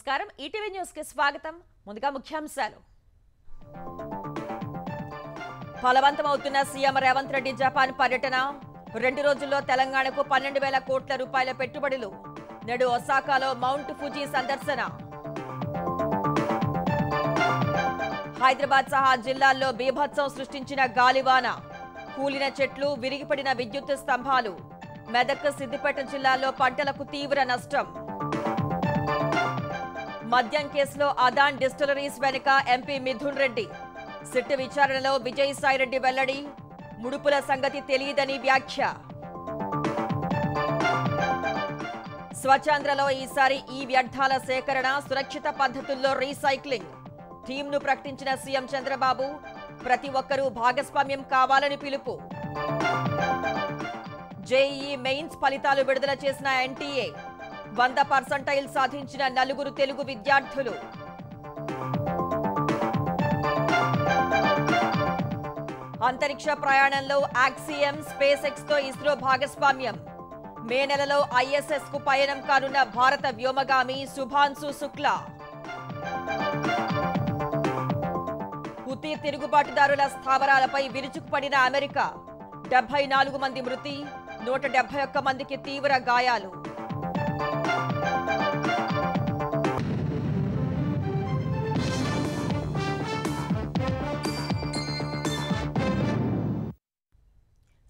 నమస్కారం ETV news కి స్వాగతం ముందుగా ముఖ్యాంశాలు ఫలవంతమవుతున్న సీఎం రేవంత్ రెడ్డి జపాన్ పర్యటన 2 రోజుల్లో తెలంగాణకు 12,000 కోట్ల రూపాయల పెట్టుబడులు నేడు ఒసాకాలో మౌంట్ ఫుజీ సందర్శన హైదరాబాద్ సహా జిల్లాల్లో బీభత్సం సృష్టించిన గాలివాన కూలిన చెట్లు విరిగిపడిన విద్యుత్ స్తంభాలు మెదక్ సిద్దిపేట జిల్లాల్లో పంటలకు తీవ్ర నష్టం మద్యం కేసులో అదాన్ డిస్టిలరీస్ వెనుక ఎంపీ మిథున్ రెడ్డి సిట్ విచారణలో విజయసాయిరెడ్డి వెల్లడి ముడుపుల సంగతి తెలియదని వ్యాఖ్య స్వచ్ఛాంధ్రలో ఈసారి ఈ వ్యర్థాల సేకరణ సురక్షిత పద్ధతుల్లో రీసైక్లింగ్ టీంను ప్రకటించిన సీఎం చంద్రబాబు ప్రతి ఒక్కరూ భాగస్వామ్యం కావాలని పిలుపు జేఈఈ మెయిన్స్ ఫలితాలు విడుదల చేసిన ఎన్టీఏ 100% సాధించిన 4 తెలుగు విద్యార్థులు అంతరిక్ష ప్రయాణంలో యాక్సియం స్పేస్ ఎక్స్ తో ఇస్రో భాగస్వామ్యం మే నెలలో ఐఎస్ఎస్ కు పయనం కానున్న భారత వ్యోమగామి శుభాన్సు శుక్లా హుతీ తిరుగుబాటుదారుల స్థావరాలపై విరుచుకుపడిన అమెరికా 74 మంది మృతి 171 మందికి తీవ్ర గాయాలు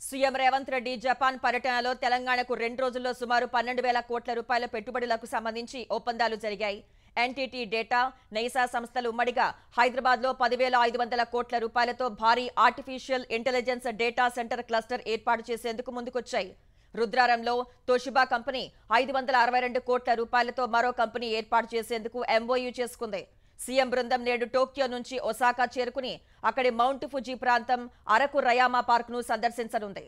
సీఎం రేవంత్ రెడ్డి జపాన్ పర్యటనలో తెలంగాణకు 2 రోజుల్లో సుమారు 12,000 కోట్ల రూపాయల పెట్టుబడులకు సంబంధించి ఒప్పందాలు జరిగాయి. ఎన్టీటీ డేటా, నైసా సంస్థలు ఉమ్మడిగా హైదరాబాద్లో 10,500 కోట్ల రూపాయలతో భారీ artificial intelligence data center cluster ఏర్పాటు చేసేందుకు ముందుకొచ్చాయి. రుద్రారంలో తోషిబా కంపెనీ 562 కోట్ల రూపాయలతో మరో కంపెనీ ఏర్పాటు చేసేందుకు ఎంఓయూ చేసుకుంది. సీఎం బృందం నేడు టోక్యో నుంచి ఒసాకా చేరుకుని అక్కడి మౌంట్ ఫుజీ ప్రాంతం అరకు రయామా పార్క్ను సందర్శించనుంది.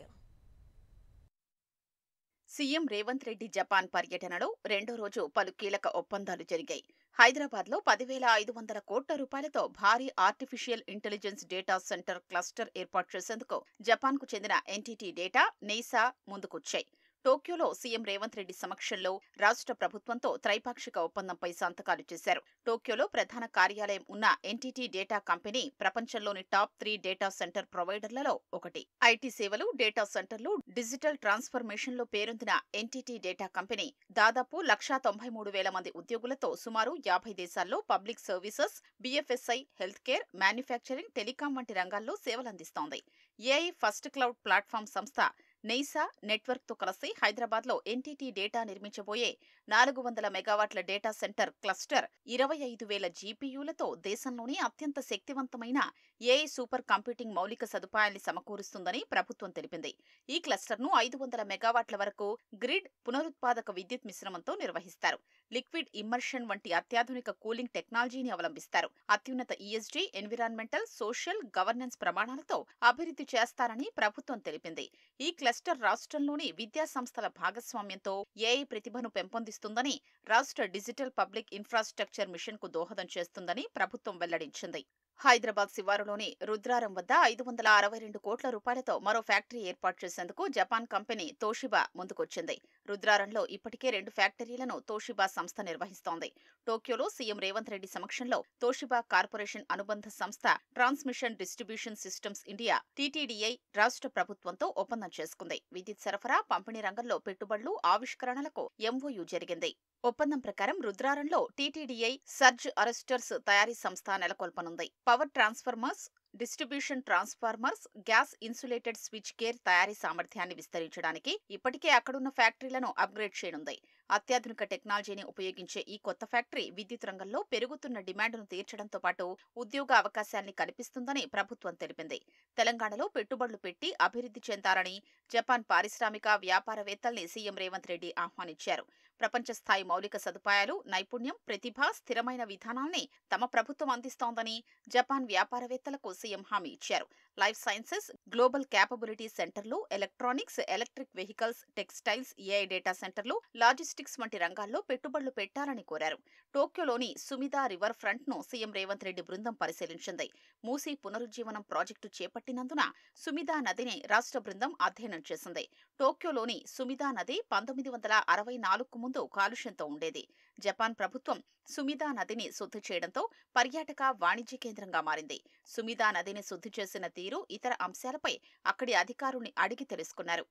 సీఎం రేవంత్ రెడ్డి జపాన్ పర్యటనలో 2వ రోజు పలు కీలక ఒప్పందాలు జరిగాయి. హైదరాబాద్లో 10,500 కోట్ల రూపాయలతో భారీ artificial intelligence data center cluster ఏర్పాటు చేసేందుకు జపాన్కు చెందిన ఎన్టీటీ డేటా, నైసా ముందుకొచ్చాయి. టోక్యోలో సీఎం రేవంత్ రెడ్డి సమక్షంలో రాష్ట్ర ప్రభుత్వంతో త్రైపాక్షిక ఒప్పందంపై సంతకాలు చేశారు. టోక్యోలో ప్రధాన కార్యాలయం ఉన్న ఎన్టీటీ డేటా కంపెనీ ప్రపంచంలోని టాప్ 3 డేటా సెంటర్ ప్రొవైడర్లలో ఒకటి. ఐటీ సేవలు, డేటా సెంటర్లు, డిజిటల్ ట్రాన్స్ఫర్మేషన్లో పేరొందిన ఎన్టీటీ డేటా కంపెనీ దాదాపు 193,000 మంది ఉద్యోగులతో సుమారు 50 దేశాల్లో public services, BFSI, health care, manufacturing, telecom వంటి రంగాల్లో సేవలందిస్తోంది. ఏఐ ఫస్ట్ క్లౌడ్ ప్లాట్ఫామ్ సంస్థ నైసా నెట్వర్క్ తో కలిసి హైదరాబాద్లో ఎన్టీటీ డేటా నిర్మించబోయే 400 మెగావాట్ల డేటా సెంటర్ క్లస్టర్ 25,000 జీపీయూలతో దేశంలోని అత్యంత శక్తివంతమైన ఏఐ సూపర్ కంప్యూటింగ్ మౌలిక సదుపాయాన్ని సమకూరుస్తుందని ప్రభుత్వం తెలిపింది. ఈ క్లస్టర్ను 500 మెగావాట్ల వరకు గ్రిడ్ పునరుత్పాదక విద్యుత్ మిశ్రమంతో నిర్వహిస్తారు. లిక్విడ్ ఇమ్మర్షన్ వంటి అత్యాధునిక కూలింగ్ టెక్నాలజీని అవలంబిస్తారు. అత్యున్నత ఈఎస్జీ, ఎన్విరాన్మెంటల్, సోషల్, గవర్నెన్స్ ప్రమాణాలతో అభివృద్ధి చేస్తారని ప్రభుత్వం తెలిపింది. ఈ క్లస్టర్ రాష్ట్రంలోని విద్యా సంస్థల భాగస్వామ్యంతో ఏఐ ప్రతిభను పెంపొందిస్తుందని, రాష్ట్ర డిజిటల్ పబ్లిక్ ఇన్ఫ్రాస్ట్రక్చర్ మిషన్ కు దోహదం చేస్తుందని ప్రభుత్వం వెల్లడించింది. హైదరాబాద్ శివారులోని రుద్రారం వద్ద 562 కోట్ల రూపాయలతో మరో ఫ్యాక్టరీ ఏర్పాటు చేసేందుకు జపాన్ కంపెనీ తోషిబా ముందుకొచ్చింది. రుద్రారంలో ఇప్పటికే 2 ఫ్యాక్టరీలను తోషిబా సంస్థ నిర్వహిస్తోంది. టోక్యోలో సీఎం రేవంత్ రెడ్డి సమక్షంలో తోషిబా కార్పొరేషన్ అనుబంధ సంస్థ ట్రాన్స్మిషన్ డిస్ట్రిబ్యూషన్ సిస్టమ్స్ ఇండియా టీటీడీఐ రాష్ట్ర ప్రభుత్వంతో ఒప్పందం చేసుకుంది. విద్యుత్ సరఫరా, పంపిణీ రంగంలో పెట్టుబడులు, ఆవిష్కరణలకు ఎంఓయూ జరిగింది. ఒప్పందం ప్రకారం రుద్రారంలో టీటీడీఐ సర్జ్ అరెస్టర్స్ తయారీ సంస్థ నెలకొల్పనుంది. Power transformers, distribution transformers, gas insulated switchgear తయారీ సామర్థ్యాన్ని విస్తరించడానికి ఇప్పటికే అక్కడున్న ఫ్యాక్టరీలను అప్గ్రేడ్ చేయనుంది. అత్యాధునిక టెక్నాలజీని ఉపయోగించే ఈ కొత్త ఫ్యాక్టరీ విద్యుత్ రంగంలో పెరుగుతున్న డిమాండ్ను తీర్చడంతో పాటు ఉద్యోగ అవకాశాల్ని కల్పిస్తుందని ప్రభుత్వం తెలిపింది. తెలంగాణలో పెట్టుబడులు పెట్టి అభివృద్ధి చెందాలని జపాన్ పారిశ్రామిక వ్యాపారవేత్తల్ని సీఎం రేవంత్ రెడ్డి ఆహ్వానించారు. ప్రపంచ స్థాయి మౌలిక సదుపాయాలు, నైపుణ్యం, ప్రతిభ, స్థిరమైన విధానాల్ని తమ ప్రభుత్వం అందిస్తోందని జపాన్ వ్యాపారవేత్తలకు సీఎం హామీ ఇచ్చారు. లైఫ్ సైన్సెస్, గ్లోబల్ క్యాపబిలిటీ సెంటర్లు, electronics, electric vehicles, textiles, AI data సెంటర్లు, లాజిస్టిక్స్ వంటి రంగాల్లో పెట్టుబడులు పెట్టాలని కోరారు. టోక్యోలోని సుమిదా రివర్ ఫ్రంట్ ను సీఎం రేవంత్ రెడ్డి బృందం పరిశీలించింది. మూసీ పునరుజ్జీవనం ప్రాజెక్టు చేపట్టినందున సుమిదా నదిని రాష్ట్ర బృందం అధ్యయనం చేసింది. టోక్యోలోని సుమిదా నది 1964 అంతకుముందు కాలుష్యంతో ఉండేది. జపాన్ ప్రభుత్వం సుమిదా నదిని శుద్ధి చేయడంతో పర్యాటక వాణిజ్య కేంద్రంగా మారింది. సుమిదా నదిని శుద్ధి చేసిన తీరు, ఇతర అంశాలపై అక్కడి అధికారుల్ని అడిగి తెలుసుకున్నారు.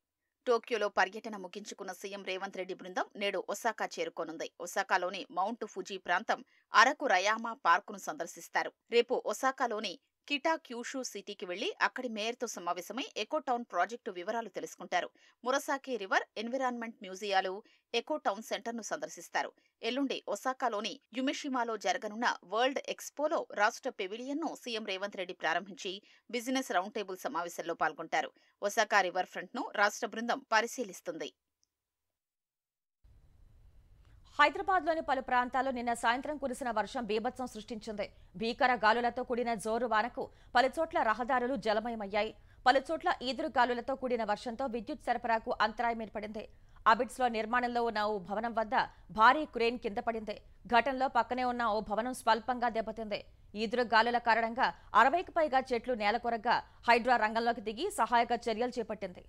టోక్యోలో పర్యటన ముగించుకున్న సీఎం రేవంత్ రెడ్డి బృందం నేడు ఒసాకా చేరుకోనుంది. ఒసాకాలోని మౌంట్ ఫుజీ ప్రాంతం అరకు రయామా పార్కును సందర్శిస్తారు. రేపు ఒసాకాలోని కిటా క్యూషు సిటీకి వెళ్లి అక్కడి మేయర్తో సమావేశమై ఎకో టౌన్ ప్రాజెక్టు వివరాలు తెలుసుకుంటారు. మురసాకి రివర్ ఎన్విరాన్మెంట్ మ్యూజియాలు, ఎకో టౌన్ సెంటర్ను సందర్శిస్తారు. ఎల్లుండి ఒసాకాలోని యుమిషిమాలో జరగనున్న వరల్డ్ ఎక్స్పోలో రాష్ట్ర పెవిలియన్ను సీఎం రేవంత్ రెడ్డి ప్రారంభించి బిజినెస్ రౌండ్ టేబుల్ సమావేశంలో పాల్గొంటారు. ఒసాకా రివర్ ఫ్రంట్ను రాష్ట్ర బృందం పరిశీలిస్తుంది. హైదరాబాద్లోని పలు ప్రాంతాల్లో నిన్న సాయంత్రం కురిసిన వర్షం బీభత్సం సృష్టించింది. భీకర గాలులతో కూడిన జోరు వానకు పలుచోట్ల రహదారులు జలమయమయ్యాయి. పలుచోట్ల ఈదురు గాలులతో కూడిన వర్షంతో విద్యుత్ సరఫరాకు అంతరాయం ఏర్పడింది. అబిడ్స్లో నిర్మాణంలో ఉన్న ఓ భవనం వద్ద భారీ క్రేన్ కింద పడింది. ఘటనలో పక్కనే ఉన్న ఓ భవనం స్వల్పంగా దెబ్బతింది. ఈదురు గాలుల కారణంగా 60కి పైగా చెట్లు నేలకొరగా హైడ్రా రంగంలోకి దిగి సహాయక చర్యలు చేపట్టింది.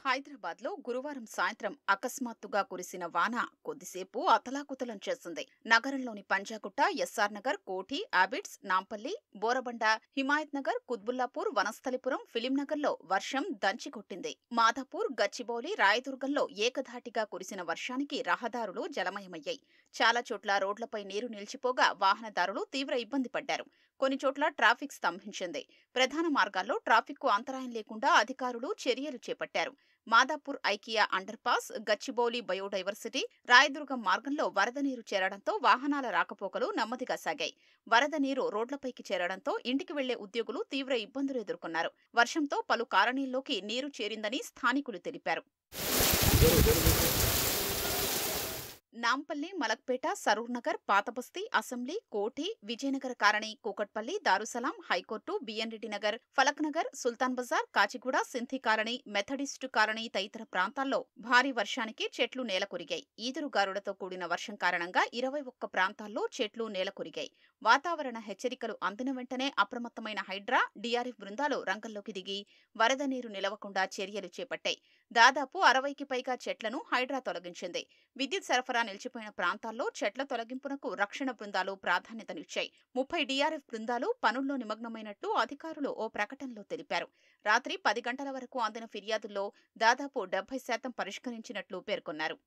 హైదరాబాద్లో గురువారం సాయంత్రం అకస్మాత్తుగా కురిసిన వాన కొద్దిసేపు అతలాకుతలం చేసింది. నగరంలోని పంజాగుట్ట, ఎస్ఆర్ నగర్, కోఠి, అబిడ్స్, నాంపల్లి, బోరబండ, హిమాయత్ నగర్, కుత్బుల్లాపూర్, వనస్థలిపురం, ఫిలింనగర్లో వర్షం దంచికొట్టింది. మాధాపూర్, గచ్చిబౌలి, రాయదుర్గంలో ఏకధాటిగా కురిసిన వర్షానికి రహదారులు జలమయమయ్యాయి. చాలా చోట్ల రోడ్లపై నీరు నిలిచిపోగా వాహనదారులు తీవ్ర ఇబ్బంది పడ్డారు. కొన్ని చోట్ల ట్రాఫిక్ స్తంభించింది. ప్రధాన మార్గాల్లో ట్రాఫిక్కు అంతరాయం లేకుండా అధికారులు చర్యలు చేపట్టారు. Madhapur IKEA under pass, Gachibowli biodiversity, Rayadurgam మార్గంలో వరద నీరు చేరడంతో వాహనాల రాకపోకలు నెమ్మదిగా సాగాయి. వరద నీరు రోడ్లపైకి చేరడంతో ఇంటికి వెళ్లే ఉద్యోగులు తీవ్ర ఇబ్బందులు ఎదుర్కొన్నారు. వర్షంతో పలు కాలనీల్లోకి నీరు చేరిందని స్థానికులు తెలిపారు. నాంపల్లి, మలక్పేట, సరూర్ నగర్, పాతబస్తీ, assembly, Koti, Vijayanagara colony, Kukatpally, Darussalam, high court, BN Reddy Nagar, Falak Nagar, Sultan Bazar, Kachiguda, Sindhi colony, Methodist colony తదితర ప్రాంతాల్లో భారీ వర్షానికి చెట్లు నేలకొరిగాయి. ఈదురుగాలులతో కూడిన వర్షం కారణంగా 21 ప్రాంతాల్లో చెట్లు నేలకొరిగాయి. వాతావరణ హెచ్చరికలు అందిన వెంటనే అప్రమత్తమైన హైడ్రా, డీఆర్ఎఫ్ బృందాలు రంగంలోకి దిగి వరద నీరు నిలవకుండా చర్యలు చేపట్టాయి. దాదాపు 60కి పైగా చెట్లను హైడ్రా తొలగించింది. విద్యుత్ సరఫరా నిలిచిపోయిన ప్రాంతాల్లో చెట్ల తొలగింపునకు రక్షణ బృందాలు ప్రాధాన్యతనిచ్చాయి. 30 డీఆర్ఎఫ్ బృందాలు పనుల్లో నిమగ్నమైనట్టు అధికారులు ఓ ప్రకటనలో తెలిపారు. రాత్రి 10 గంటల వరకు అందిన ఫిర్యాదుల్లో దాదాపు 70% పరిష్కరించినట్లు పేర్కొన్నారు.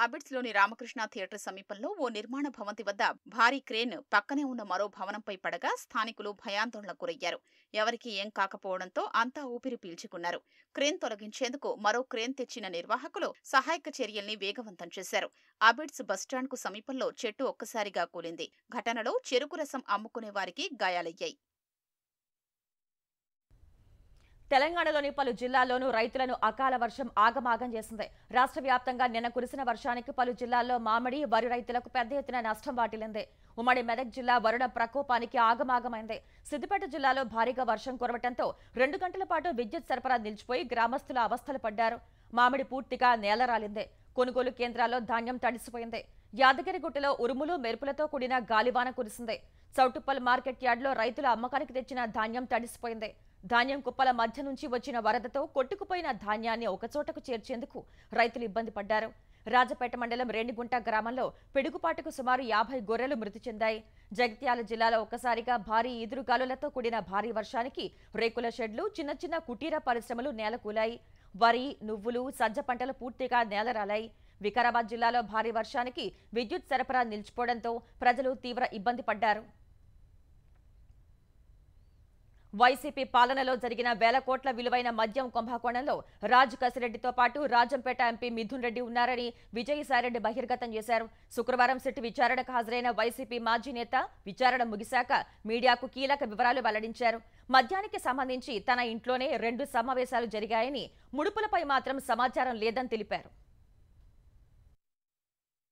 అబిడ్స్లోని రామకృష్ణ థియేటర్ సమీపంలో ఓ నిర్మాణ భవంతి వద్ద భారీ క్రేన్ పక్కనే ఉన్న మరో భవనంపై పడగా స్థానికులు భయాందోళనకు గురయ్యారు. ఎవరికీ ఏం కాకపోవడంతో అంతా ఊపిరి పీల్చుకున్నారు. క్రేన్ తొలగించేందుకు మరో క్రేన్ తెచ్చిన నిర్వాహకులు సహాయక చర్యల్ని వేగవంతం చేశారు. అబిడ్స్ బస్టాండ్కు సమీపంలో చెట్టు ఒక్కసారిగా కూలింది. ఘటనలో చెరుకు రసం అమ్ముకునే వారికి గాయాలయ్యాయి. తెలంగాణలోని పలు జిల్లాల్లోనూ రైతులను అకాల వర్షం ఆగమాగం చేసింది. రాష్ట్ర వ్యాప్తంగా నిన్న కురిసిన వర్షానికి పలు జిల్లాల్లో మామిడి, వరి రైతులకు పెద్ద ఎత్తున నష్టం వాటిల్లింది. ఉమ్మడి మెదక్ జిల్లా వరుణ ప్రకోపానికి ఆగమాగమైంది. సిద్దిపేట జిల్లాలో భారీగా వర్షం కురవడంతో 2 గంటల పాటు విద్యుత్ సరఫరా నిలిచిపోయి గ్రామస్తులు అవస్థలు పడ్డారు. మామిడి పూర్తిగా నేలరాలింది. కొనుగోలు కేంద్రాల్లో ధాన్యం తడిసిపోయింది. యాదగిరిగుట్టలో ఉరుములు, మెరుపులతో కూడిన గాలివాన కురిసింది. చౌటుప్పల్ మార్కెట్ యార్డులో రైతుల అమ్మకానికి తెచ్చిన ధాన్యం తడిసిపోయింది. ధాన్యం కుప్పల మధ్య నుంచి వచ్చిన వరదతో కొట్టుకుపోయిన ధాన్యాన్ని ఒకచోటకు చేర్చేందుకు రైతులు ఇబ్బంది పడ్డారు. రాజపేట మండలం రేణిగుంట గ్రామంలో పిడుగుపాటుకు సుమారు 50 గొర్రెలు మృతి చెందాయి. జగిత్యాల జిల్లాలో ఒక్కసారిగా భారీ ఈదురుగాలులతో కూడిన భారీ వర్షానికి రేకుల షెడ్లు, చిన్న చిన్న కుటీర పరిశ్రమలు నేలకూలాయి. వరి, నువ్వులు, సజ్జ పంటలు పూర్తిగా నేలరాలాయి. వికారాబాద్ జిల్లాలో భారీ వర్షానికి విద్యుత్ సరఫరా నిలిచిపోవడంతో ప్రజలు తీవ్ర ఇబ్బంది పడ్డారు. వైసీపీ పాలనలో జరిగిన వేల కోట్ల విలువైన మద్యం కుంభకోణంలో రాజ్ కసిరెడ్డితో పాటు రాజంపేట ఎంపీ మిథున్ రెడ్డి ఉన్నారని విజయసాయిరెడ్డి బహిర్గతం చేశారు. శుక్రవారం సిట్ విచారణకు హాజరైన వైసీపీ మాజీ నేత విచారణ ముగిశాక మీడియాకు కీలక వివరాలు వెల్లడించారు. మద్యానికి సంబంధించి తన ఇంట్లోనే 2 సమావేశాలు జరిగాయని, ముడుపులపై మాత్రం సమాచారం లేదని తెలిపారు.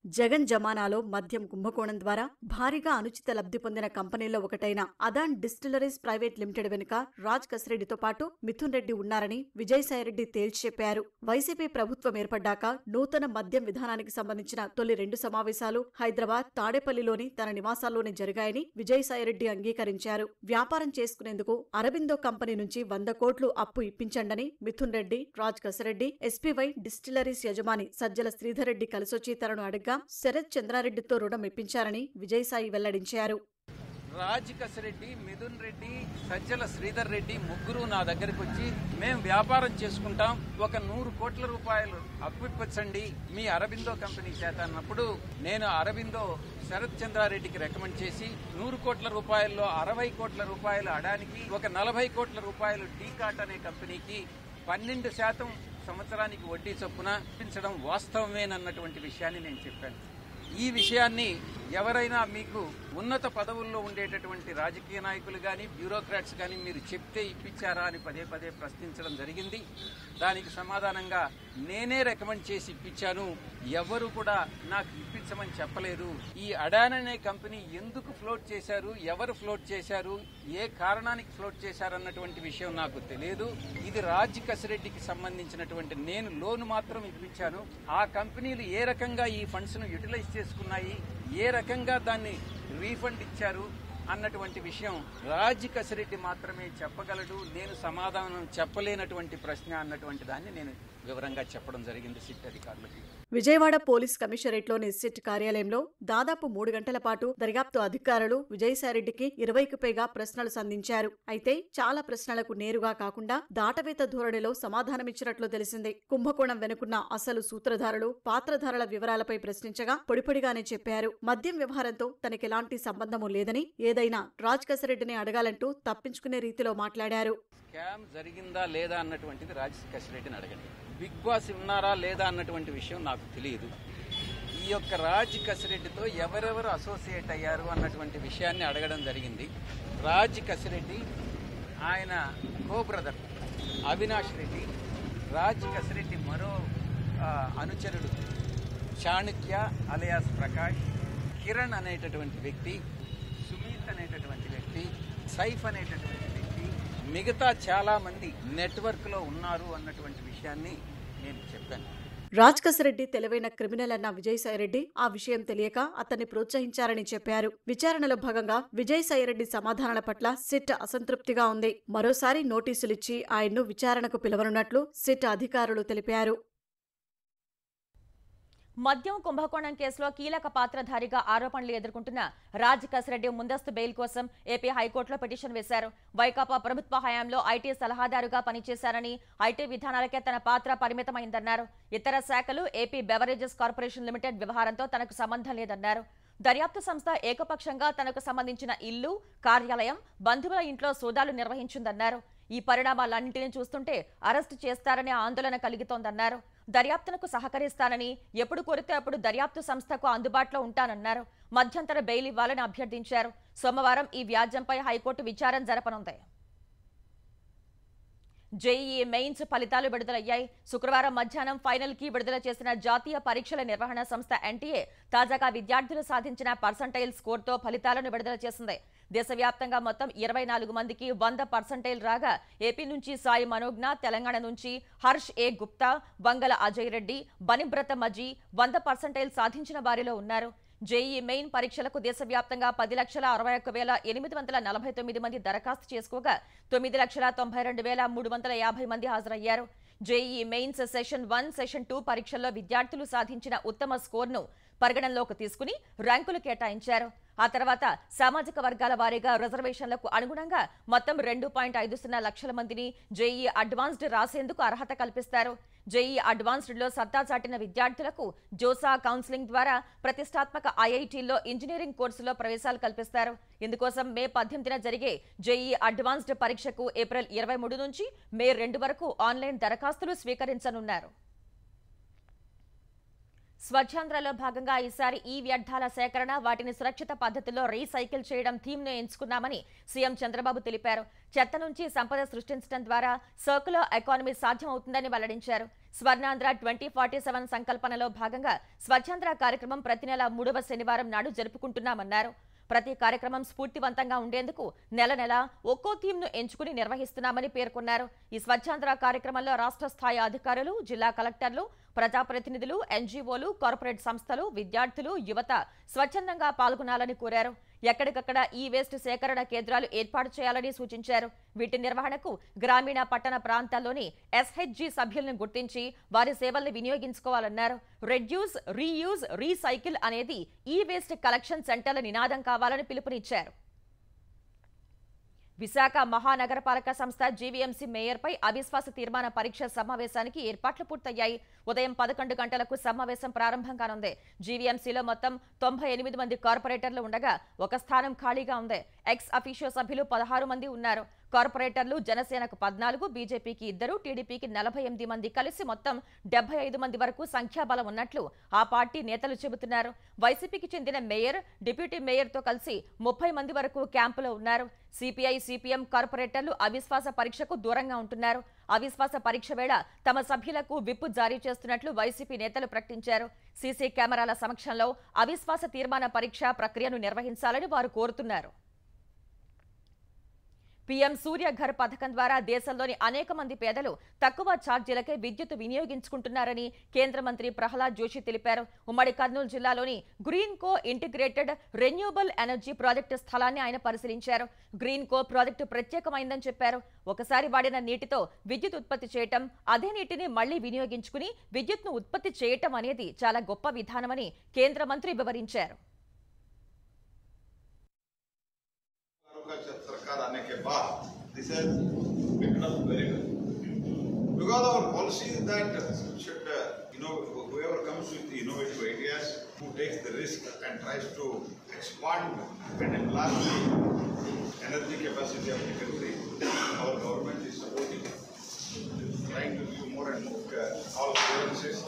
జగన్ జమానాలో మద్యం కుంభకోణం ద్వారా భారీగా అనుచిత లబ్ధి పొందిన కంపెనీల్లో ఒకటైన అదాన్ డిస్టిలరీస్ ప్రైవేట్ లిమిటెడ్ వెనుక రాజ్ కసిరెడ్డితో పాటు మిథున్ రెడ్డి ఉన్నారని విజయసాయిరెడ్డి తేల్చి చెప్పారు. వైసీపీ ప్రభుత్వం ఏర్పడ్డాక నూతన మద్యం విధానానికి సంబంధించిన తొలి 2 సమావేశాలు హైదరాబాద్ తాడేపల్లిలోని తన నివాసాల్లోనే జరిగాయని విజయసాయిరెడ్డి అంగీకరించారు. వ్యాపారం చేసుకునేందుకు అరబిందో కంపెనీ నుంచి 100 కోట్లు అప్పు ఇప్పించండని మిథున్ రెడ్డి, రాజ్ కసిరెడ్డి, ఎస్పీవై డిస్టిలరీస్ యజమాని సజ్జల శ్రీధర్ రెడ్డి కలిసొచ్చి తనను అడగ్గా శరత్ చంద్రారెడ్డితో రుణం ఇప్పించారని విజయసాయి వెల్లడించారు. రాజ్ కసిరెడ్డి, మిథున్ రెడ్డి, సజ్జల శ్రీధర్ రెడ్డి ముగ్గురు నా దగ్గరికి వచ్చి మేము వ్యాపారం చేసుకుంటాం, ఒక 100 కోట్ల రూపాయలు అప్పిప్పించండి మీ అరబిందో కంపెనీ చేత అన్నప్పుడు నేను అరబిందో శరత్ చంద్రారెడ్డికి రికమెండ్ చేసి 100 కోట్ల రూపాయల్లో 60 కోట్ల రూపాయలు అడానికి, ఒక 40 కోట్ల రూపాయలు టీకాట్ అనే కంపెనీకి 12% సంవత్సరానికి వడ్డీ చొప్పున ఇప్పించడం వాస్తవమేనన్నటువంటి విషయాన్ని నేను చెప్పాను. ఈ విషయాన్ని ఎవరైనా మీకు ఉన్నత పదవుల్లో ఉండేటటువంటి రాజకీయ నాయకులు కానీ బ్యూరోక్రాట్స్ కానీ మీరు చెప్తే ఇప్పించారా అని పదే పదే ప్రశ్నించడం జరిగింది. దానికి సమాధానంగా నేనే రికమెండ్ చేసి ఇప్పించాను, ఎవరు కూడా నాకు ఇప్పించమని చెప్పలేదు. ఈ అడాన్ అనే కంపెనీ ఎందుకు ఫ్లోట్ చేశారు, ఎవరు ఫ్లోట్ చేశారు, ఏ కారణానికి ఫ్లోట్ చేశారన్నటువంటి విషయం నాకు తెలియదు. ఇది రాజ్ కసిరెడ్డికి సంబంధించినటువంటి నేను లోన్ మాత్రం ఇప్పించాను. ఆ కంపెనీలు ఏ రకంగా ఈ ఫండ్స్ ను యూటిలైజ్ చేసుకున్నాయి, ఏ రకంగా దాన్ని రీఫండ్ ఇచ్చారు అన్నటువంటి విషయం రాజ్ కసిరెడ్డి మాత్రమే చెప్పగలడు. నేను సమాధానం చెప్పలేనటువంటి ప్రశ్న అన్నటువంటి దాన్ని నేను వివరంగా చెప్పడం జరిగింది సిట్ అధికారులకి. విజయవాడ పోలీస్ కమిషనరేట్లోని సిట్ కార్యాలయంలో దాదాపు 3 గంటల పాటు దర్యాప్తు అధికారులు విజయసాయిరెడ్డికి 20కి పైగా ప్రశ్నలు సంధించారు. అయితే చాలా ప్రశ్నలకు నేరుగా కాకుండా దాటవేత ధోరణిలో సమాధానమిచ్చినట్లు తెలిసింది. కుంభకోణం వెనుకున్న అసలు సూత్రధారులు, పాత్రధారుల వివరాలపై ప్రశ్నించగా పొడిపొడిగానే చెప్పారు. మద్యం వ్యవహారంతో తనకెలాంటి సంబంధమూ లేదని, ఏదైనా రాజ్ కసిరెడ్డిని అడగాలంటూ తప్పించుకునే రీతిలో మాట్లాడారు. స్కామ్ జరిగిందా లేదా అన్నటువంటిది రాజ్ కసిరెడ్డిని అడగండి. బిగ్ బాస్ ఉన్నారా లేదా అన్నటువంటి విషయం నాకు తెలియదు. ఈ యొక్క రాజ్ కసిరెడ్డితో ఎవరెవరు అసోసియేట్ అయ్యారు అన్నటువంటి విషయాన్ని అడగడం జరిగింది. రాజ్ కసిరెడ్డి, ఆయన కో బ్రదర్ అవినాష్ రెడ్డి, రాజ్ కసిరెడ్డి మరో అనుచరుడు చాణక్య అలియాస్ ప్రకాష్, కిరణ్ అనేటటువంటి వ్యక్తి, సుమిత్ అనేటటువంటి వ్యక్తి, సైఫ్ అనేటటువంటి వ్యక్తి, మిగతా చాలా మంది నెట్వర్క్ లో ఉన్నారు అన్నటువంటి విషయాన్ని నేను చెప్పాను. రాజ్ కసిరెడ్డి తెలివైన క్రిమినల్ అన్న విజయసాయిరెడ్డి ఆ విషయం తెలియక అతన్ని ప్రోత్సహించారని చెప్పారు. విచారణలో భాగంగా విజయసాయిరెడ్డి సమాధానాల పట్ల సిట్ అసంతృప్తిగా ఉంది. మరోసారి నోటీసులిచ్చి ఆయన్ను విచారణకు పిలవనున్నట్లు సిట్ అధికారులు తెలిపారు. మద్యం కుంభకోణం కేసులో కీలక పాత్రధారిగా ఆరోపణలు ఎదుర్కొంటున్న రాజ్ కసిరెడ్డి ముందస్తు బెయిల్ కోసం ఏపీ హైకోర్టులో పిటిషన్ వేశారు. వైకాపా ప్రభుత్వ హయాంలో ఐటీ సలహాదారుగా పనిచేశారని, ఐటీ విధానాలకే తన పాత్ర పరిమితమైందన్నారు. ఇతర శాఖలు ఏపీ బెవరేజెస్ కార్పొరేషన్ లిమిటెడ్ వ్యవహారంతో తనకు సంబంధం లేదన్నారు. దర్యాప్తు సంస్థ ఏకపక్షంగా తనకు సంబంధించిన ఇల్లు, కార్యాలయం, బంధువుల ఇంట్లో సోదాలు నిర్వహించిందన్నారు. ఈ పరిణామాలన్నింటినీ చూస్తుంటే అరెస్టు చేస్తారనే ఆందోళన కలుగుతోందన్నారు. దర్యాప్తునకు సహకరిస్తానని, ఎప్పుడు కోరితే అప్పుడు దర్యాప్తు సంస్థకు అందుబాటులో ఉంటానన్నారు. మధ్యంతర బెయిల్ ఇవ్వాలని అభ్యర్థించారు. సోమవారం ఈ వ్యాజ్యంపై హైకోర్టు విచారణ జరపనుంది. జేఈఈ మెయిన్స్ ఫలితాలు విడుదలయ్యాయి. శుక్రవారం మధ్యాహ్నం ఫైనల్ కి విడుదల చేసిన జాతీయ పరీక్షల నిర్వహణ సంస్థ ఎన్టీఏ తాజాగా విద్యార్థులు సాధించిన పర్సంటైల్ స్కోర్తో ఫలితాలను విడుదల చేసింది. దేశవ్యాప్తంగా మొత్తం 24 మందికి 100% రాగా ఏపీ నుంచి సాయి మనోజ్ఞ, తెలంగాణ నుంచి హర్ష్ ఏ గుప్తా, వంగల అజయ్ రెడ్డి, బనిబ్రత మజీ 100% సాధించిన వారిలో ఉన్నారు. జేఈఈ మెయిన్ పరీక్షలకు దేశవ్యాప్తంగా 10,61,849 మంది దరఖాస్తు చేసుకోగా 9,92,350 మంది హాజరయ్యారు. జేఈఈ మెయిన్స్ సెషన్ 1, సెషన్ 2 పరీక్షల్లో విద్యార్థులు సాధించిన ఉత్తమ స్కోర్ను పరిగణనలోకి తీసుకుని ర్యాంకులు కేటాయించారు. ఆ తర్వాత సామాజిక వర్గాల వారీగా రిజర్వేషన్లకు అనుగుణంగా మొత్తం 2.50 లక్షల మందిని జేఈఈ అడ్వాన్స్డ్ రాసేందుకు అర్హత కల్పిస్తారు. జేఈఈ అడ్వాన్స్డ్లో సత్తా చాటిన విద్యార్థులకు జోసా కౌన్సిలింగ్ ద్వారా ప్రతిష్టాత్మక ఐఐటీల్లో ఇంజనీరింగ్ కోర్సులో ప్రవేశాలు కల్పిస్తారు. ఇందుకోసం మే 18న జరిగే జేఈఈ అడ్వాన్స్డ్ పరీక్షకు ఏప్రిల్ 23 నుంచి మే 2 వరకు ఆన్లైన్ దరఖాస్తులు స్వీకరించనున్నారు. స్వచ్ఛాంధ్రలో భాగంగా ఈసారి ఈ వ్యర్థాల సేకరణ, వాటిని సురక్షిత పద్ధతిలో రీసైకిల్ చేయడం థీమ్ను ఎంచుకున్నామని సీఎం చంద్రబాబు తెలిపారు. చెత్త నుంచి సంపద సృష్టించడం ద్వారా సర్క్యులర్ ఎకానమీ సాధ్యమవుతుందని వెల్లడించారు. స్వర్ణాంధ్ర 2047 సంకల్పనలో భాగంగా స్వచ్ఛాంధ్ర కార్యక్రమం ప్రతి నెల 3వ శనివారం నాడు జరుపుకుంటున్నామన్నారు. ప్రతి కార్యక్రమం స్ఫూర్తివంతంగా ఉండేందుకు నెల నెల ఒక్కో థీమ్ను ఎంచుకుని నిర్వహిస్తున్నామని పేర్కొన్నారు. ఈ స్వచ్ఛాంధ్ర కార్యక్రమంలో రాష్ట్ర స్థాయి అధికారులు, జిల్లా కలెక్టర్లు, ప్రజాప్రతినిధులు, ఎన్జీఓలు, కార్పొరేట్ సంస్థలు, విద్యార్థులు, యువత స్వచ్ఛందంగా పాల్గొనాలని కోరారు. ఎక్కడికక్కడ ఈ వేస్ట్ సేకరణ కేంద్రాలు ఏర్పాటు చేయాలని సూచించారు. వీటి నిర్వహణకు గ్రామీణ, పట్టణ ప్రాంతాల్లోని ఎస్హెచ్జీ సభ్యులను గుర్తించి వారి సేవల్ని వినియోగించుకోవాలన్నారు. రెడ్యూస్, రీయూజ్, రీసైకిల్ అనేది ఈ వేస్ట్ కలెక్షన్ సెంటర్ల నినాదం కావాలని పిలుపునిచ్చారు. విశాఖ మహానగరపాలక సంస్థ జీవీఎంసీ మేయర్పై అవిశ్వాస తీర్మాన పరీక్ష సమావేశానికి ఏర్పాట్లు పూర్తయ్యాయి. ఉదయం 11 గంటలకు సమావేశం ప్రారంభం కానుంది. జీవీఎంసీలో మొత్తం 98 మంది కార్పొరేటర్లు ఉండగా ఒక స్థానం ఖాళీగా ఉంది. ఎక్స్ అఫీషియో సభ్యులు 16 మంది ఉన్నారు. కార్పొరేటర్లు జనసేనకు 14, బీజేపీకి 2, టీడీపీకి 48 మంది కలిసి మొత్తం 75 మంది వరకు సంఖ్యాబలం ఉన్నట్లు ఆ పార్టీ నేతలు చెబుతున్నారు. వైసీపీకి చెందిన మేయర్, డిప్యూటీ మేయర్తో కలిసి 30 మంది వరకు క్యాంపులో ఉన్నారు. సిపిఐ, సిపిఎం కార్పొరేటర్లు అవిశ్వాస పరీక్షకు దూరంగా ఉంటున్నారు. అవిశ్వాస పరీక్ష వేళ తమ సభ్యులకు విప్ జారీ చేస్తున్నట్లు వైసీపీ నేతలు ప్రకటించారు. సీసీ కెమెరాల సమక్షంలో అవిశ్వాస తీర్మాన పరీక్ష ప్రక్రియను నిర్వహించాలని వారు కోరుతున్నారు. పీఎం సూర్యఘర్ పథకం ద్వారా దేశంలోని అనేక మంది పేదలు తక్కువ ఛార్జీలకే విద్యుత్ వినియోగించుకుంటున్నారని కేంద్ర మంత్రి ప్రహ్లాద్ జోషి తెలిపారు. ఉమ్మడి కర్నూలు జిల్లాలోని గ్రీన్ కో ఇంటిగ్రేటెడ్ రెన్యూబుల్ ఎనర్జీ ప్రాజెక్టు స్థలాన్ని ఆయన పరిశీలించారు. గ్రీన్ కో ప్రాజెక్టు ప్రత్యేకమైందని చెప్పారు. ఒకసారి వాడిన నీటితో విద్యుత్ ఉత్పత్తి చేయటం, అదే నీటిని మళ్లీ వినియోగించుకుని విద్యుత్ను ఉత్పత్తి చేయటం అనేది చాలా గొప్ప విధానమని కేంద్ర మంత్రి వివరించారు. आने के बाद this has picked up very well because our policy is that should whoever comes with the innovative ideas, who takes the risk and tries to expand and enlarge the energy capacity of the country, our government is supporting, trying to give more and more all clearances.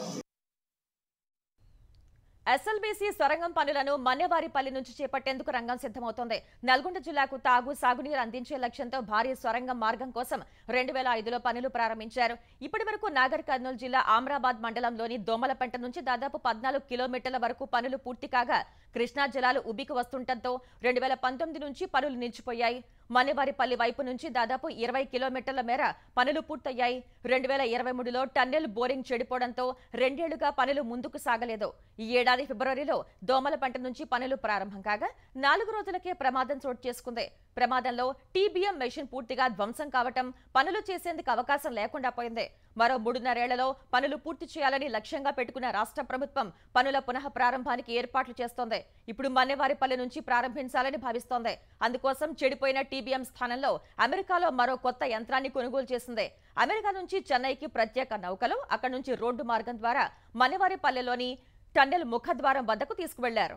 SLBC సొరంగం పనులను మన్నెవారిపల్లి నుంచి చేపట్టేందుకు రంగం సిద్ధమవుతోంది. నల్గొండ జిల్లాకు తాగు, సాగునీరు అందించే లక్ష్యంతో భారీ సొరంగం మార్గం కోసం 2005లో పనులు ప్రారంభించారు. ఇప్పటి వరకు నాగర్ కర్నూలు జిల్లా ఆమ్రాబాద్ మండలంలోని దోమలపెంట నుంచి దాదాపు 14 కిలోమీటర్ల వరకు పనులు పూర్తి కాగా కృష్ణా జలాలు ఉబ్బికి వస్తుండటంతో 2019 నుంచి పనులు నిలిచిపోయాయి. మన్నెవారిపల్లి వైపు నుంచి దాదాపు 20 కిలోమీటర్ల మేర పనులు పూర్తయ్యాయి. 2023లో టన్నెల్ బోరింగ్ చెడిపోవడంతో 2 ఏళ్లుగా పనులు ముందుకు సాగలేదు. ఈ ఏడాది ఫిబ్రవరిలో దోమలపెంట నుంచి పనులు ప్రారంభం కాగా 4 రోజులకే ప్రమాదం చోటు చేసుకుంది. ప్రమాదంలో టీబీఎం మెషిన్ పూర్తిగా ధ్వంసం కావటం పనులు చేసేందుకు అవకాశం లేకుండా పోయింది. మరో 3.5 ఏళ్లలో పనులు పూర్తి చేయాలని లక్ష్యంగా పెట్టుకున్న రాష్ట్ర ప్రభుత్వం పనుల పునః ప్రారంభానికి ఏర్పాట్లు చేస్తోంది. ఇప్పుడు మన్నెవారిపల్లి నుంచి ప్రారంభించాలని భావిస్తోంది. అందుకోసం చెడిపోయిన టీబీఎం స్థానంలో అమెరికాలో మరో కొత్త యంత్రాన్ని కొనుగోలు చేసింది. అమెరికా నుంచి చెన్నైకి ప్రత్యేక నౌకలు అక్కడి నుంచి రోడ్డు మార్గం ద్వారా మన్నెవారిపల్లెలోని టన్నెల్ ముఖద్వారం వద్దకు తీసుకువెళ్లారు.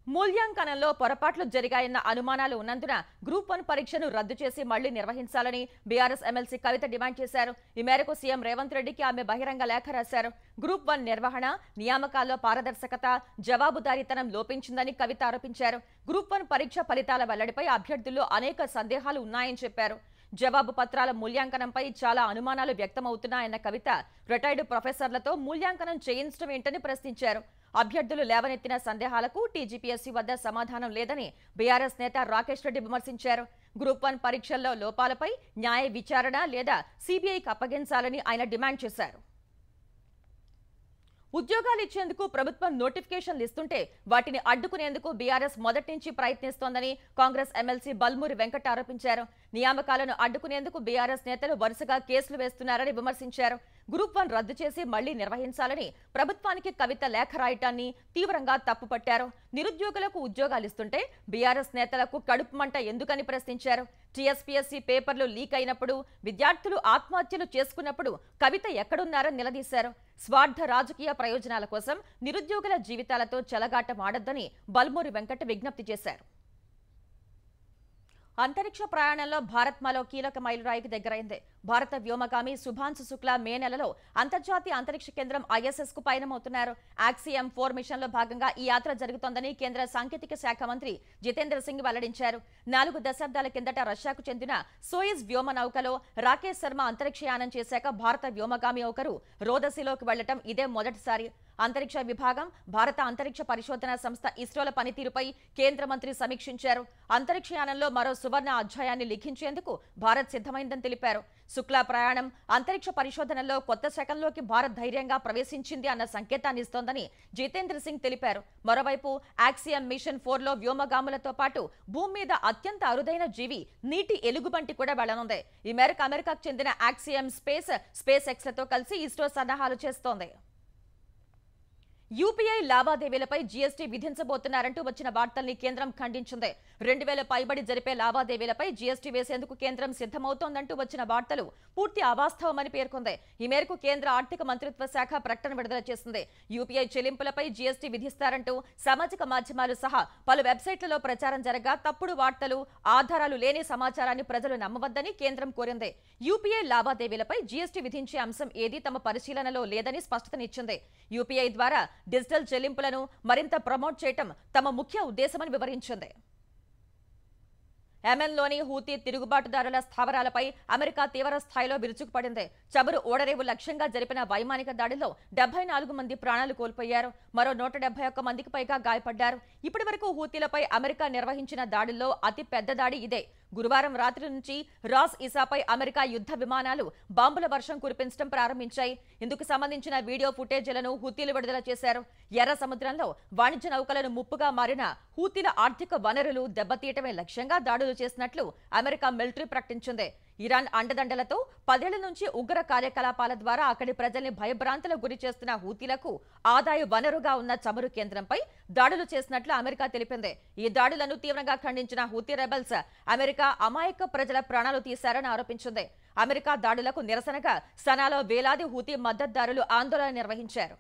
మూల్యాంకనంలో పొరపాట్లు జరిగాయన్న అనుమానాలు ఉన్నందున గ్రూప్ 1 పరీక్షను రద్దు చేసి మళ్లీ నిర్వహించాలని బీఆర్ఎస్ ఎమ్మెల్సీ కవిత డిమాండ్ చేశారు. ఈ మేరకు సీఎం రేవంత్ రెడ్డికి ఆమె బహిరంగ లేఖ రాశారు. గ్రూప్ 1 నిర్వహణ, నియామకాల్లో పారదర్శకత, జవాబుదారీతనం లోపించిందని కవిత ఆరోపించారు. గ్రూప్ 1 పరీక్ష ఫలితాల వెల్లడిపై అభ్యర్థుల్లో అనేక సందేహాలు ఉన్నాయని చెప్పారు. జవాబు పత్రాల మూల్యాంకనంపై చాలా అనుమానాలు వ్యక్తమవుతున్నాయన్న కవిత రిటైర్డ్ ప్రొఫెసర్లతో మూల్యాంకనం చేయించడం ఏంటని ప్రశ్నించారు. అభ్యర్థులు లేవనెత్తిన సందేహాలకు టీజీపీఎస్సీ వద్ద సమాధానం లేదని బీఆర్ఎస్ నేత రాకేష్ రెడ్డి విమర్శించారు. గ్రూప్ 1 పరీక్షల్లో లోపాలపై న్యాయ విచారణ లేదా సీబీఐకి అప్పగించాలని ఆయన డిమాండ్ చేశారు. ఉద్యోగాలు ఇచ్చేందుకు ప్రభుత్వం నోటిఫికేషన్లు ఇస్తుంటే వాటిని అడ్డుకునేందుకు బీఆర్ఎస్ మొదటి నుంచి ప్రయత్నిస్తోందని కాంగ్రెస్ ఎమ్మెల్సీ బల్మూరి వెంకట్ ఆరోపించారు. నియామకాలను అడ్డుకునేందుకు బీఆర్ఎస్ నేతలు వరుసగా కేసులు వేస్తున్నారని విమర్శించారు. గ్రూప్ 1 రద్దు చేసి మళ్లీ నిర్వహించాలని ప్రభుత్వానికి కవిత లేఖ రాయటాన్ని తీవ్రంగా తప్పుపట్టారు. నిరుద్యోగులకు ఉద్యోగాలు ఇస్తుంటే బీఆర్ఎస్ నేతలకు కడుపు మంట ఎందుకని ప్రశ్నించారు. టీఎస్పీఎస్సీ పేపర్లు లీక్ అయినప్పుడు, విద్యార్థులు ఆత్మహత్యలు చేసుకున్నప్పుడు కవిత ఎక్కడున్నారని నిలదీశారు. స్వార్థ రాజకీయ ప్రయోజనాల కోసం నిరుద్యోగుల జీవితాలతో చెలగాటం ఆడొద్దని బల్మూరి వెంకట్ విజ్ఞప్తి చేశారు. అంతరిక్ష ప్రయాణంలో భారత్ మరో కీలక మైలురాయికి దగ్గరైంది. భారత వ్యోమగామి శుభాంశు శుక్లా మే నెలలో అంతర్జాతీయ అంతరిక్ష కేంద్రం ISS కు పయనమవుతున్నారు. ఆక్సియం 4 మిషన్ లో భాగంగా ఈ యాత్ర జరుగుతోందని కేంద్ర సాంకేతిక శాఖ మంత్రి జితేంద్ర సింగ్ వెల్లడించారు. 4 దశాబ్దాల కిందట రష్యాకు చెందిన సోయిజ్ వ్యోమ నౌకలో రాకేష్ శర్మ అంతరిక్షయానం చేశాక భారత వ్యోమగామి ఒకరు రోదసిలోకి వెళ్లటం ఇదే మొదటిసారి. అంతరిక్ష విభాగం, భారత అంతరిక్ష పరిశోధన సంస్థ ఇస్రోల పనితీరుపై కేంద్ర మంత్రి సమీక్షించారు. అంతరిక్షయానంలో మరో సువర్ణ అధ్యాయాన్ని లిఖించేందుకు భారత్ సిద్ధమైందని తెలిపారు. శుక్లా ప్రయాణం అంతరిక్ష పరిశోధనలో కొత్త శకంలోకి భారత్ ధైర్యంగా ప్రవేశించింది అన్న సంకేతాన్ని ఇస్తోందని జితేంద్ర సింగ్ తెలిపారు. మరోవైపు ఆక్సియం మిషన్ 4లో వ్యోమగాములతో పాటు భూమి మీద అత్యంత అరుదైన జీవి నీటి ఎలుగుబంటి కూడా వెళ్లనుంది. ఈ మేరకు అమెరికాకు చెందిన ఆక్సియం స్పేస్ ఎక్స్లతో కలిసి ఇస్రో సన్నాహాలు చేస్తోంది. యూపీఐ లావాదేవీలపై జీఎస్టీ విధించబోతున్నారంటూ వచ్చిన వార్తల్ని కేంద్రం ఖండించింది. 2000 పైబడి జరిపే లావాదేవీలపై జీఎస్టీ వేసేందుకు కేంద్రం సిద్ధమవుతోందంటూ వచ్చిన వార్తలు పూర్తి అవాస్తవమని పేర్కొంది. ఈ మేరకు కేంద్ర ఆర్థిక మంత్రిత్వ శాఖ ప్రకటన విడుదల చేసింది. యూపీఐ చెల్లింపులపై జీఎస్టీ విధిస్తారంటూ సామాజిక మాధ్యమాలు సహా పలు వెబ్సైట్లలో ప్రచారం జరగా తప్పుడు వార్తలు, ఆధారాలు లేని సమాచారాన్ని ప్రజలు నమ్మవద్దని కేంద్రం కోరింది. యూపీఐ లావాదేవీలపై జీఎస్టీ విధించే అంశం ఏదీ తమ పరిశీలనలో లేదని స్పష్టతనిచ్చింది. యూపీఐ ద్వారా డిజిటల్ చెల్లింపులను మరింత ప్రమోట్ చేయటం తమ ముఖ్య ఉద్దేశమని వివరించింది. యెమెన్లోని హూతీ తిరుగుబాటుదారుల స్థావరాలపై అమెరికా తీవ్ర స్థాయిలో విరుచుకుపడింది. చమురు ఓడరేవు లక్ష్యంగా జరిపిన వైమానిక దాడిలో 74 మంది ప్రాణాలు కోల్పోయారు. మరో 171 మందికి పైగా గాయపడ్డారు. ఇప్పటి వరకు హూతీలపై అమెరికా నిర్వహించిన దాడుల్లో అతి పెద్ద దాడి ఇదే. గురువారం రాత్రి నుంచి రాస్ ఇసాపై అమెరికా యుద్ధ విమానాలు బాంబుల వర్షం కురిపించడం ప్రారంభించాయి. ఇందుకు సంబంధించిన వీడియో ఫుటేజీలను హూతీలు విడుదల చేశారు. ఎర్ర సముద్రంలో వాణిజ్య నౌకలను ముప్పుగా మారిన హూతీల ఆర్థిక వనరులు దెబ్బతీయటమే లక్ష్యంగా దాడులు చేసినట్లు అమెరికా మిలిటరీ ప్రకటించింది. ఇరాన్ అండదండలతో 10 ఏళ్ల నుంచి ఉగ్ర కార్యకలాపాల ద్వారా అక్కడి ప్రజల్ని భయభ్రాంతులకు గురి చేస్తున్న హూతీలకు ఆదాయ వనరుగా ఉన్న చమురు కేంద్రంపై దాడులు చేసినట్లు అమెరికా తెలిపింది. ఈ దాడులను తీవ్రంగా ఖండించిన హూతీ రెబల్స్ అమెరికా అమాయక ప్రజల ప్రాణాలు తీశారని ఆరోపించింది. అమెరికా దాడులకు నిరసనగా సనాలో వేలాది హూతీ మద్దతుదారులు ఆందోళన నిర్వహించారు.